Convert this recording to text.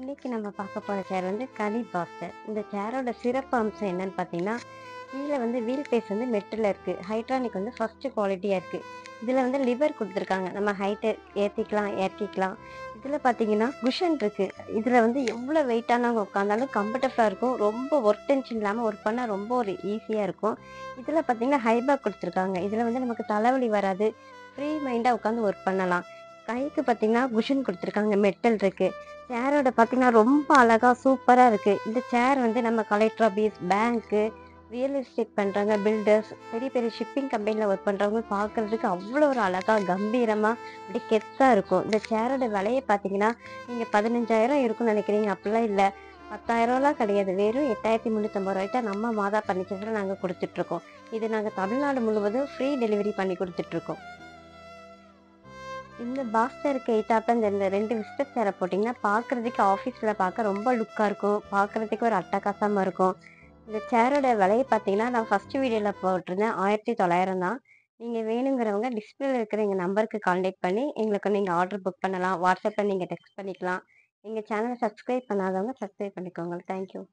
இன்னைக்கு நம்ம பார்க்க போற சேர் வந்து கனி பாஸ்டர். இந்த சேரோட சிறப்பு அம்சம் என்னன்னு பார்த்தீங்கன்னா, கீழ வந்து வீல் பேஸ் வந்து மெட்டல்ல இருக்கு. ஹைட்ரானிக் வந்து ஃபர்ஸ்ட் குவாலிட்டியா இருக்கு. இதுல வந்து லிவர் குடுத்துருக்காங்க. நம்ம ஹைட்ட ஏத்திக்கலாம், இறக்கிக்கலாம். இதுல பார்த்தீங்கன்னா, குஷன் இருக்கு. இதுல வந்து எவ்வளோ வெயிட்டானவங்க உட்காந்தாலும் கம்ஃபர்டபுளா இருக்கும். ரொம்ப ஒர்க் டென்ஷன் இல்லாம ஒர்க் பண்ணா ரொம்ப ஒரு ஈஸியா இருக்கும். இதுல பார்த்தீங்கன்னா, ஹை பேக் குடுத்துருக்காங்க. இதுல வந்து நமக்கு தலைவலி வராது. ஃப்ரீ மைண்டா உட்காந்து ஒர்க் பண்ணலாம். கைக்கு பார்த்தீங்கன்னா, குஷன் குடுத்துருக்காங்க. மெட்டல் இருக்கு. சேரோட பார்த்தீங்கன்னா, ரொம்ப அழகா சூப்பரா இருக்கு. இந்த சேர் வந்து நம்ம கலெக்டர் ஆபீஸ், பேங்க்கு, ரியல் எஸ்டேட் பண்றவங்க, பில்டர்ஸ், பெரிய பெரிய ஷிப்பிங் கம்பெனில ஒர்க் பண்றவங்க பார்க்கறதுக்கு அவ்வளோ ஒரு அழகா கம்பீரமா அப்படியே கெத்தா இருக்கும். இந்த சேரோட விலைய பார்த்தீங்கன்னா, நீங்க 15,000 இருக்கும்னு நினைக்கிறீங்க. அப்படிலாம் இல்ல. 10,000லாம் கிடையாது. வெறும் ரூ. 8,350 தான் நம்ம மாதா பர்னிச்சர்ஸ்ல நாங்க குடுத்துட்டுருக்கோம். இது நாங்க தமிழ்நாடு முழுவதும் ஃப்ரீ டெலிவரி பண்ணி குடுத்துட்டுருக்கோம். இந்த பாக்ஸருக்கு எய்த்தாப்ல இந்த 2 விசிட்டர் சேர போட்டிங்கன்னா, பார்க்கறதுக்கு ஆஃபீஸ்ல பார்க்க ரொம்ப லுக்கா இருக்கும். பார்க்கறதுக்கு ஒரு அட்டகாசமா இருக்கும். இந்த சேரோட விலைய பார்த்தீங்கன்னா, நான் ஃபர்ஸ்ட் வீடியோல போட்டிருந்தேன். 1900 தான். நீங்க வேணுங்கிறவங்க டிஸ்பிளேல இருக்கிற எங்க நம்பருக்கு கான்டாக்ட் பண்ணி, எங்களுக்கு நீங்க ஆர்டர் புக் பண்ணலாம். WhatsAppல நீங்க டெக்ஸ்ட் பண்ணிக்கலாம். எங்க சேனல சப்ஸ்கிரைப் பண்ணாதவங்க சப்ஸ்கிரைப் பண்ணிக்கோங்க. Thank you.